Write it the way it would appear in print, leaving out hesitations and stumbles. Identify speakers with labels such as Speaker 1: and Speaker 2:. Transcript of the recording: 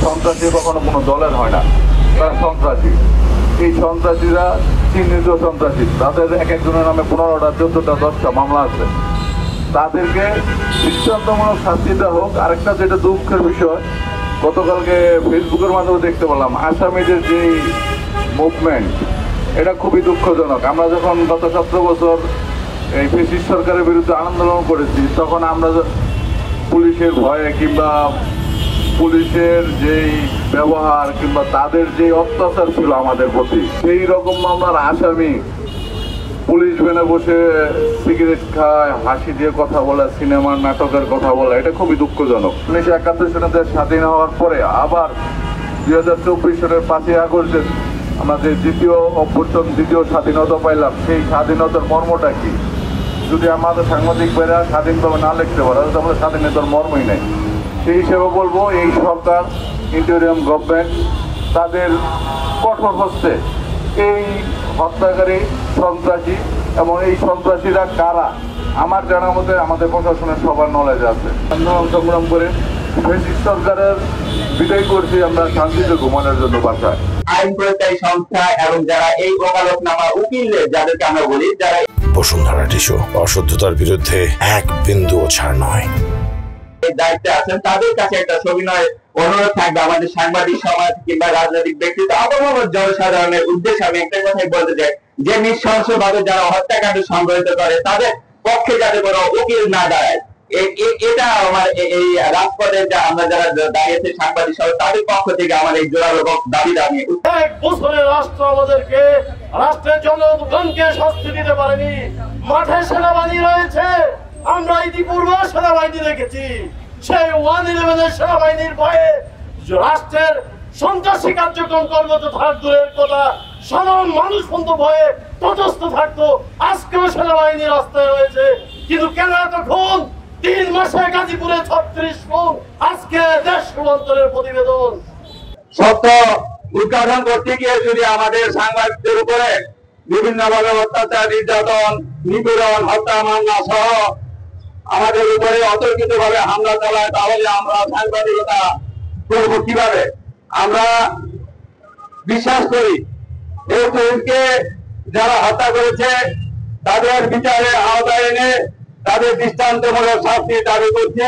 Speaker 1: সন্ত্রাসী কখনো কোনো দলের হয় না, তারা সন্ত্রাসী। এই সন্ত্রাসীরা চিহ্নিত সন্ত্রাসী, তাদের এক একজনের নামে 15টা 14টা 10টা মামলা আছে। তাদেরকে দৃষ্টান্তমূলক শাস্তি দেওয়া হোক। আরেকটা যেটা দুঃখের বিষয়, গতকালকে ফেসবুকের মাধ্যমে দেখতে পেলাম আসামিদের যে মুভমেন্ট, এটা খুবই দুঃখজনক। আমরা যখন গত 17 বছর এই ফ্যাসিস্ট সরকারের বিরুদ্ধে আন্দোলন করেছি, তখন আমরা পুলিশের ভয়ে কিংবা পুলিশের যেই ব্যবহার কিংবা তাদের যে অত্যাচার ছিল আমাদের প্রতি, সেই রকম মামলার আসামি পুলিশ ভ্যানে বসে সিগারেট খায়, হাসি দিয়ে কথা বলে, সিনেমার নাটকের কথা বলে, এটা খুবই দুঃখজনক। 1971 সালে দেশ স্বাধীন হওয়ার পরে আবার 2024 সালের 5ই আগস্টে আমরা যে দ্বিতীয় স্বাধীনতা পাইলাম, সেই স্বাধীনতার মর্মটা কি? যদি আমাদের সাংবাদিক ভাইরা স্বাধীনভাবে না লিখতে পারে, তাহলে আমাদের স্বাধীনতার মর্মই নেই। সেই হিসেবে বলবো, এই সরকার, ইন্টারিম গভর্নমেন্ট, তাদের কঠোর হস্তে এই হত্যাকারী সন্ত্রাসী এবং এই সন্ত্রাসীরা কারা, আমার জানার মধ্যে আমাদের প্রশাসনের সবার নলেজ আছে। আন্দোলন সংগ্রাম করে ফ্যাসিস্ট সরকারের বিদায় করছি আমরা শান্তিতে ঘুমানোর জন্য বাসায়।
Speaker 2: আইন প্রয়োগকারী সংস্থা এবং যারা এই ওকালতনামা উকিল যাদেরকে আমরা বলি, যারা
Speaker 3: বসুন্ধরা টিস্যু অসত্যতার বিরুদ্ধে এক বিন্দুও ছাড় নয়।
Speaker 2: দায়িত্বে আছেন, তাদের কাছে একটা সবিনয় অনুরোধ থাকবে, আমাদের সাংবাদিক সমাজ কিংবা রাজনৈতিক ব্যক্তিত্ব আপামর জনসাধারণের উদ্দেশ্যে আমি একটা কথাই বলতে চাই, যে নৃশংসভাবে যারা হত্যাকাণ্ড সংঘটিত করে তাদের পক্ষে যাতে কোনো উকিল না দাঁড়ায়, এটা আমার এই রাজপথে আমরা যারা দাঁড়িয়েছে সাংবাদিক সমাজ, তাদের পক্ষ থেকে আমার এই জোরালো দাবি দাবি।
Speaker 4: এক বছরে রাষ্ট্র আমাদেরকে, রাষ্ট্রের জনগণকে শাস্তি দিতে পারেনি। মাঠে সেনাবাহিনী রয়েছে, আমরা ইতিপূর্বে সেনাবাহিনী দেখেছি। সেই 111 সেনাবাহিনীর ভয়ে রাষ্ট্রের সন্ত্রাসী কার্যক্রম কর্মরত থাকার দূরের কথা, সাধারণ মানুষ পর্যন্ত ভয়ে তটস্থ থাকতো। আজকেও সেনাবাহিনী রাস্তায় রয়েছে, কিন্তু কেন এত খুন? 3 মাসে গাজীপুরে 36 খুন। আজকে দেশ রূপান্তরের প্রতিবেদন।
Speaker 2: সত্য উদ্ঘাটন করতে গিয়ে যদি আমাদের সাংবাদিকদের উপরে বিভিন্নভাবে অত্যাচার, নির্যাতন, নিপীড়ন, হত্যা মামলা সহ আমাদের উপরে অতর্কিত ভাবে হামলা চালায়, তাহলে আমরা সাংবাদিকতা করব কিভাবে? আমরা বিশ্বাস করি এই পুলিশকে যারা হত্যা করেছে তাদের বিচারের আওতায় এনে তাদের দৃষ্টান্তমূলক শাস্তি দাবি করছি।